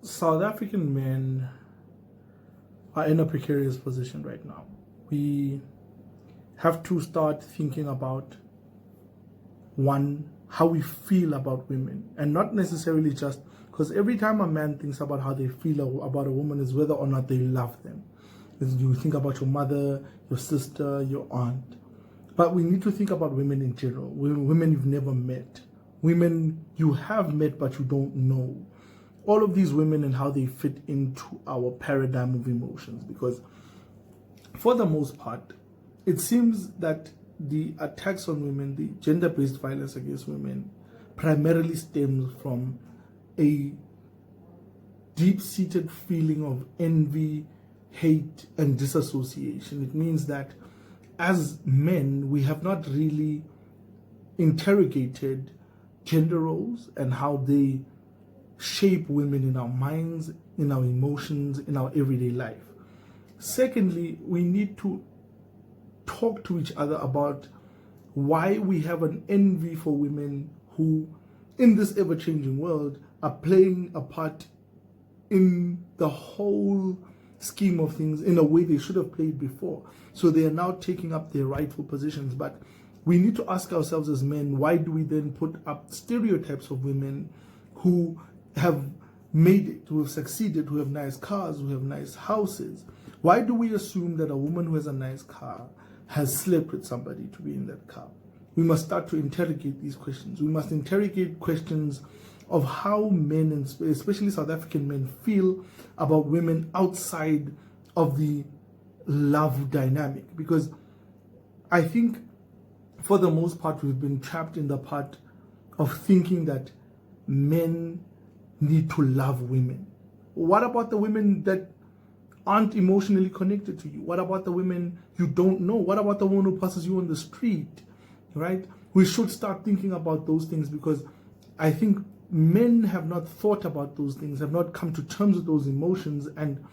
South African men are in a precarious position right now. We have to start thinking about, one, how we feel about women, and not necessarily just because every time a man thinks about how they feel about a woman is whether or not they love them. You think about your mother, your sister, your aunt. But we need to think about women in general, women you've never met, women you have met but you don't know. All of these women and how they fit into our paradigm of emotions. Because for the most part, it seems that the attacks on women, the gender-based violence against women, primarily stems from a deep-seated feeling of envy, hate, and disassociation. It means that as men, we have not really interrogated gender roles and how they shape women in our minds, in our emotions, in our everyday life. Secondly, we need to talk to each other about why we have an envy for women who, in this ever-changing world, are playing a part in the whole scheme of things in a way they should have played before. So they are now taking up their rightful positions. But we need to ask ourselves as men, why do we then put up stereotypes of women who have made it, who have succeeded, who have nice cars, who have nice houses? Why do we assume that a woman who has a nice car has slept with somebody to be in that car? We must start to interrogate these questions. We must interrogate questions of how men, and especially South African men, feel about women outside of the love dynamic. Because I think for the most part, we've been trapped in the part of thinking that men need to love women. What about the women that aren't emotionally connected to you? What about the women you don't know? What about the woman who passes you on the street, right? We should start thinking about those things, because I think men have not thought about those things, have not come to terms with those emotions, and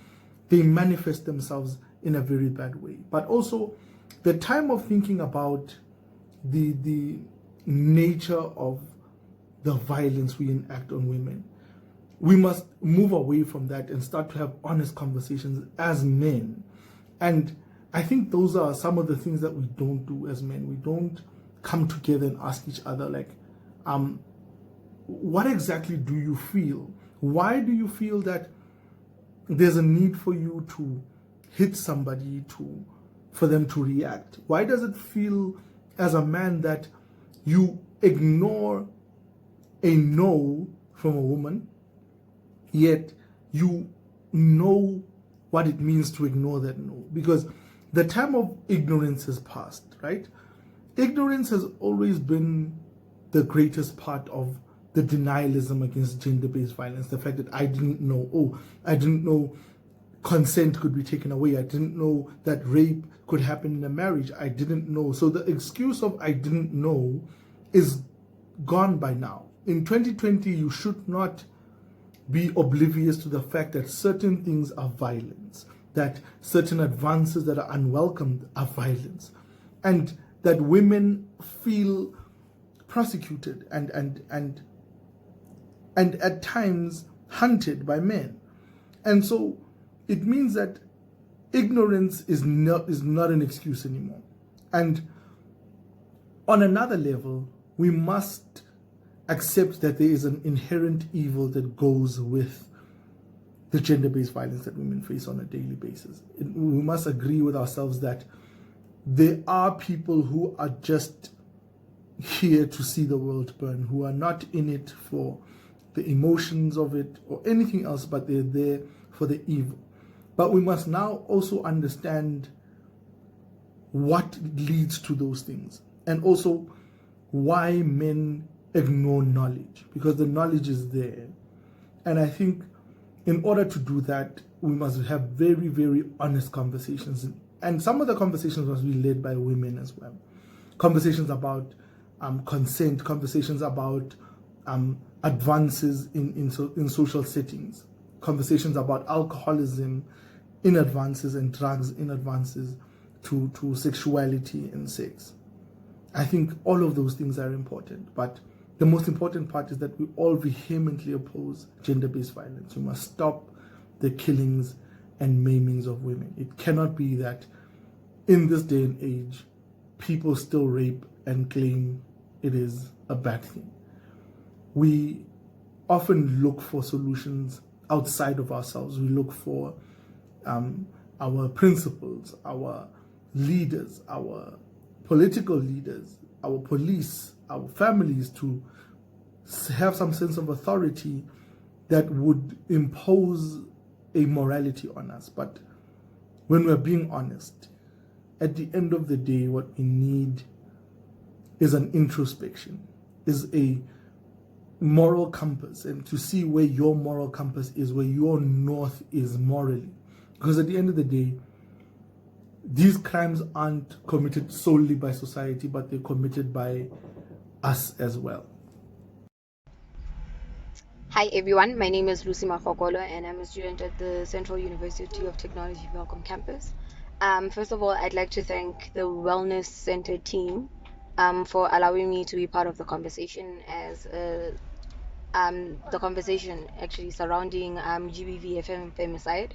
they manifest themselves in a very bad way. But also, the time of thinking about the nature of the violence we enact on women, we must move away from that and start to have honest conversations as men. And I think those are some of the things that we don't do as men. We don't come together and ask each other, like, what exactly do you feel? Why do you feel that there's a need for you to hit somebody for them to react? Why does it feel as a man that you ignore a no from a woman, yet you know what it means to ignore that no? Because the time of ignorance has passed, right? Ignorance has always been the greatest part of the denialism against gender-based violence. The fact that I didn't know, I didn't know consent could be taken away. I didn't know that rape could happen in a marriage. I didn't know. So the excuse of I didn't know is gone by now. In 2020, you should not be oblivious to the fact that certain things are violence, that certain advances that are unwelcomed are violence, and that women feel prosecuted and at times hunted by men. And so it means that ignorance is not an excuse anymore. And on another level, we must accept that there is an inherent evil that goes with the gender-based violence that women face on a daily basis. We must agree with ourselves that there are people who are just here to see the world burn, who are not in it for the emotions of it or anything else, but they're there for the evil. But we must now also understand what leads to those things, and also why men ignore knowledge, because the knowledge is there. And I think in order to do that, we must have very, very honest conversations. And some of the conversations must be led by women as well. Conversations about consent, conversations about advances in social settings, conversations about alcoholism in advances and drugs in advances to sexuality and sex. I think all of those things are important, but the most important part is that we all vehemently oppose gender-based violence. We must stop the killings and maimings of women. It cannot be that in this day and age, people still rape and claim it is a bad thing. We often look for solutions outside of ourselves. We look for our principals, our leaders, our political leaders, our police, our families to have some sense of authority that would impose a morality on us. But when we're being honest, at the end of the day, what we need is an introspection, is a moral compass, and to see where your moral compass is, where your north is morally. Because at the end of the day, these crimes aren't committed solely by society, but they're committed by us as well. Hi everyone, my name is Lucy Mafokolo and I'm a student at the Central University of Technology Welcome campus. First of all, I'd like to thank the Wellness Center team for allowing me to be part of the conversation as the conversation actually surrounding GBV femicide.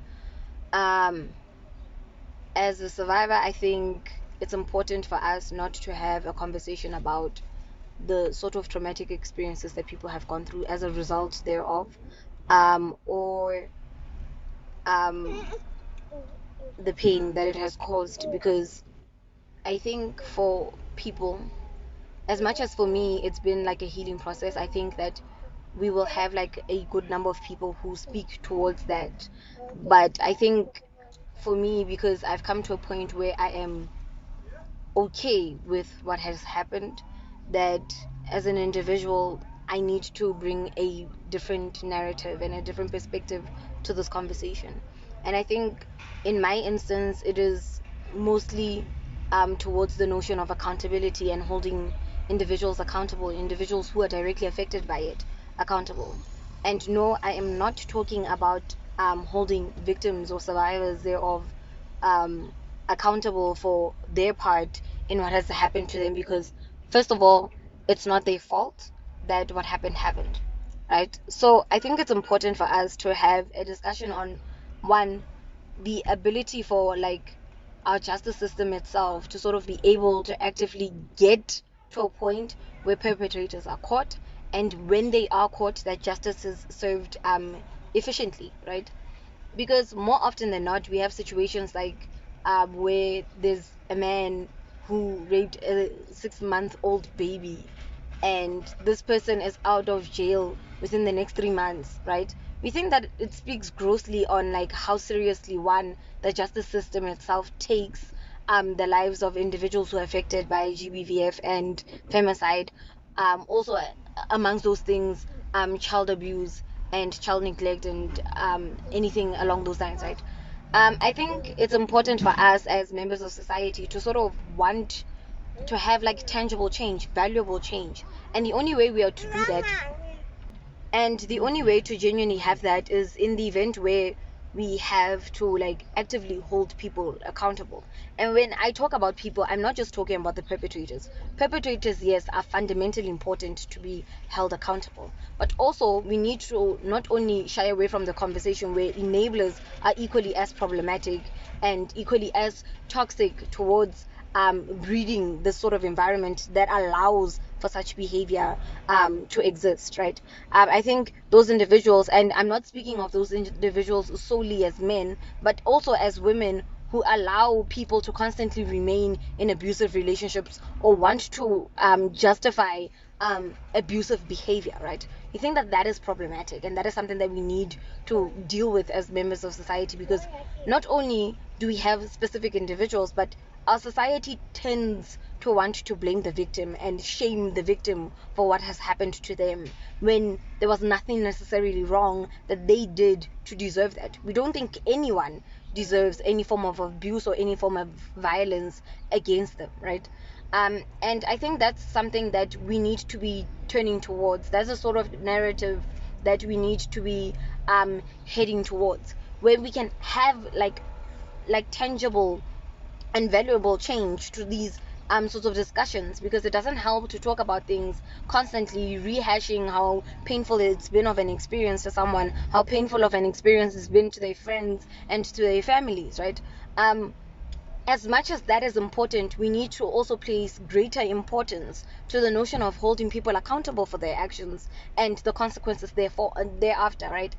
As a survivor, I think it's important for us not to have a conversation about the sort of traumatic experiences that people have gone through as a result thereof, or the pain that it has caused. Because I think for people, as much as for me it's been like a healing process, I think that we will have like a good number of people who speak towards that. But I think for me, because I've come to a point where I am okay with what has happened, that as an individual I need to bring a different narrative and a different perspective to this conversation. And I think in my instance it is mostly towards the notion of accountability and holding individuals accountable, individuals who are directly affected by it accountable. And no, I am not talking about holding victims or survivors thereof um, accountable for their part in what has happened to them, because first of all, it's not their fault that what happened, right? So I think it's important for us to have a discussion on, one, the ability for like our justice system itself to sort of be able to actively get to a point where perpetrators are caught, and when they are caught, that justice is served efficiently, right? Because more often than not we have situations like where there's a man who raped a 6-month-old baby, and this person is out of jail within the next 3 months, right? We think that it speaks grossly on like how seriously, one, the justice system itself takes the lives of individuals who are affected by GBVF and femicide. Also, amongst those things, child abuse and child neglect and anything along those lines, right? I think it's important for us as members of society to sort of want to have like tangible change, valuable change. And the only way we are to do that, and the only way to genuinely have that, is in the event where we have to like actively hold people accountable. And when I talk about people, I'm not just talking about the perpetrators. Perpetrators, yes, are fundamentally important to be held accountable, but also we need to not only shy away from the conversation where enablers are equally as problematic and equally as toxic towards breeding this sort of environment that allows for such behavior to exist, right? I think those individuals, and I'm not speaking of those individuals solely as men, but also as women who allow people to constantly remain in abusive relationships or want to justify abusive behavior, right? You think that that is problematic, and that is something that we need to deal with as members of society, because not only do we have specific individuals, but our society tends to want to blame the victim and shame the victim for what has happened to them, when there was nothing necessarily wrong that they did to deserve that. We don't think anyone deserves any form of abuse or any form of violence against them, right? And I think that's something that we need to be turning towards. That's a sort of narrative that we need to be heading towards, where we can have like tangible and valuable change to these sorts of discussions, because it doesn't help to talk about things constantly rehashing how painful it's been of an experience to someone, how painful of an experience it's been to their friends and to their families, right? As much as that is important, we need to also place greater importance to the notion of holding people accountable for their actions and the consequences thereafter, right?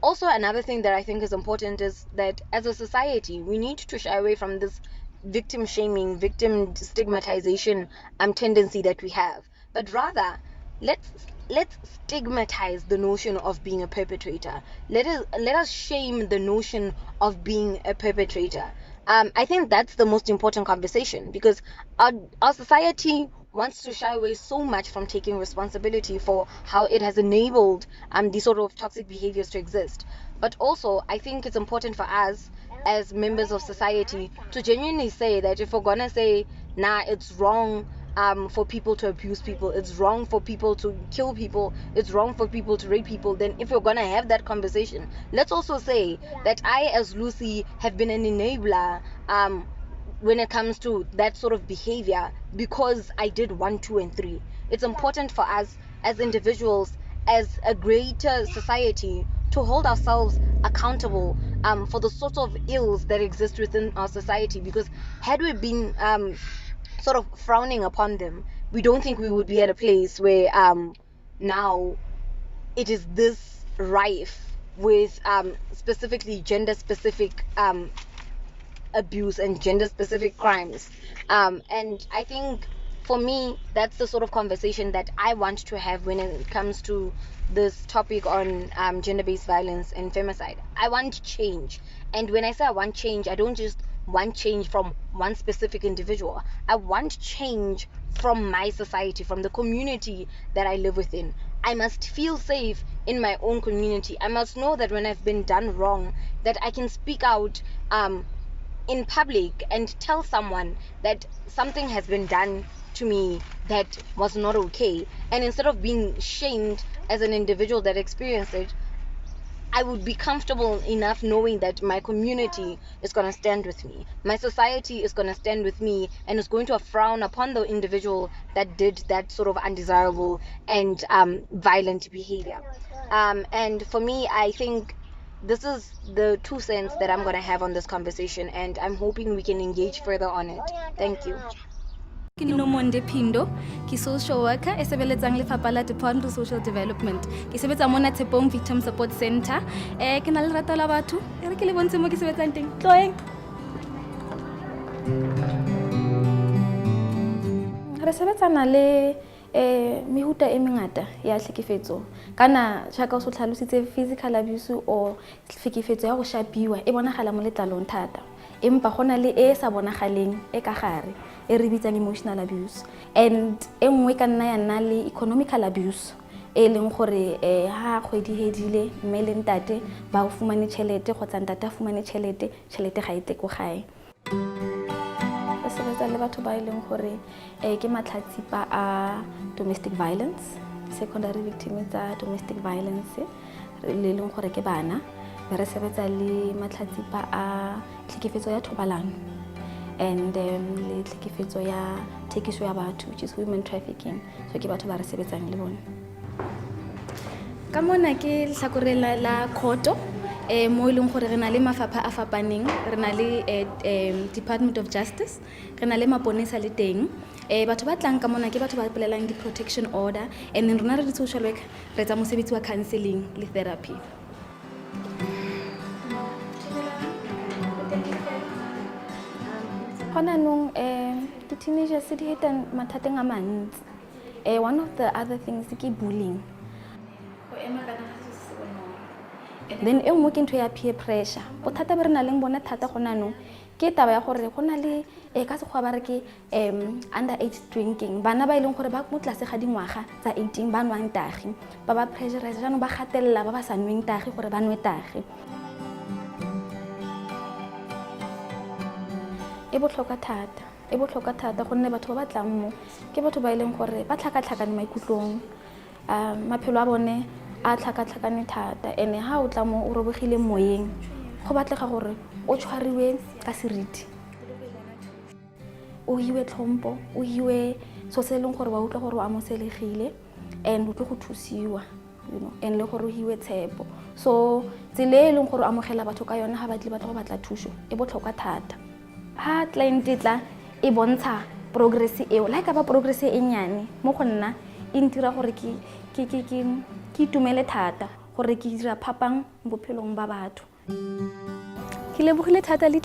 Also, another thing that I think is important is that as a society, we need to shy away from this victim shaming, victim stigmatization tendency that we have, but rather let's let's stigmatize the notion of being a perpetrator. Let us shame the notion of being a perpetrator. I think that's the most important conversation, because our society wants to shy away so much from taking responsibility for how it has enabled these sort of toxic behaviors to exist. But also, I think it's important for us as members of society to genuinely say that if we're gonna say, nah, it's wrong for people to abuse people, it's wrong for people to kill people, it's wrong for people to rape people, then if we're gonna have that conversation, let's also say that I, as Lucy, have been an enabler when it comes to that sort of behavior, because I did 1, 2, and 3. It's important for us as individuals, as a greater society, to hold ourselves accountable for the sorts of ills that exist within our society, because had we been sort of frowning upon them, we don't think we would be at a place where now it is this rife with specifically gender specific abuse and gender specific crimes. And I think for me, that's the sort of conversation that I want to have when it comes to this topic on gender-based violence and femicide. I want change. And when I say I want change, I don't just want change from one specific individual. I want change from my society, from the community that I live within. I must feel safe in my own community. I must know that when I've been done wrong, that I can speak out in public and tell someone that something has been done to me that was not okay. And instead of being shamed as an individual that experienced it, I would be comfortable enough knowing that my community is going to stand with me. My society is going to stand with me and is going to frown upon the individual that did that sort of undesirable and violent behavior. And for me, I think this is the 2 cents that I'm going to have on this conversation, and I'm hoping we can engage further on it. Thank you. Ke Nomonde Phindo, ke social worker e sebeletsang Lefapha la Department of Social Development. Ke sebetsa mona Tshepong Victim Support Centre. Ke na le lerato la batho. E re ke le bontshe mo ke sebetsang teng. Tloeng. Re sebetsana le mehuta e mengata ya hlekefetso. Kana shaka o so tlhalositse physical abuse o hlekefetso ya go shapiwa e bonagala mo letlalong thata. Empa gona le e sa bonagaleng e ka gare e re bitsang emotional abuse, and engwe ka nna ya nna le economical abuse e leng gore ha kgwedi hedile mme le ntate ba o fumane tšhelete kgotsa ntate a fumane tšhelete ga ite ko gae. Re sebetsa le batho ba e leng gore ke matlhatsipa a domestic violence, secondary victim tsa domestic violence le leng gore ke bana. Re sebetsa le matlhatsipa a tlhekefetso ya thobalano and le tlhekefetso ya thekiso ya batho, which is women trafficking. So ke batho ba re sebetsang le bona. Ka mona ke lehlakoreng la khoto mo e leng gore re na le mafapha a fapaneng, re na le Department of Justice, re na le maponesa le teng. Batho ba tlang ka mona ke batho ba pelelang di protection order, and then rona re di social work re tsa mosebetsi wa counseling le therapy. Hona nung the teenagers di heta mathateng a mantsi. One of the other things ke bullying. Then e nngwe ke ntho ya peer pressure. Bothata ba re na leng bona thata gona nung ke taba ya gore gona le ka se gwa ba re ke underage drinking. Bana ba ileng gore ba mo tlase ga dingwaga tsa 18 ba nwang tagi, ba ba pressurize jana ba gatella ba ba sa nweng tagi gore ba nwe tagi. E botlhokwa thata gonne batho ba batlang mo ke batho ba ileng gore ba tlhakatlhakane maikutlong, maphelo a bone a tlhakatlhakane thata, ene ha o tla mo o robegile moyeng go batlega gore o tshwariwe ka seriti. o hiwe tlhompho, o hiwe so se leng gore wa utlwa gore o amoselegile and o tlo go thusiwa, and le gore o hiwe tshepo. So tsela e leng gore o amogela batho ka yona ha ba tle ba tlo go batla thuso e botlhokwa thata. Ha client e tla e bontsha progress eo, la ka ba progress e nyane mo go nna e ntira gore ke itumele thata gore ke dira phapang mo bophelong ba batho. Ke lebogile thata le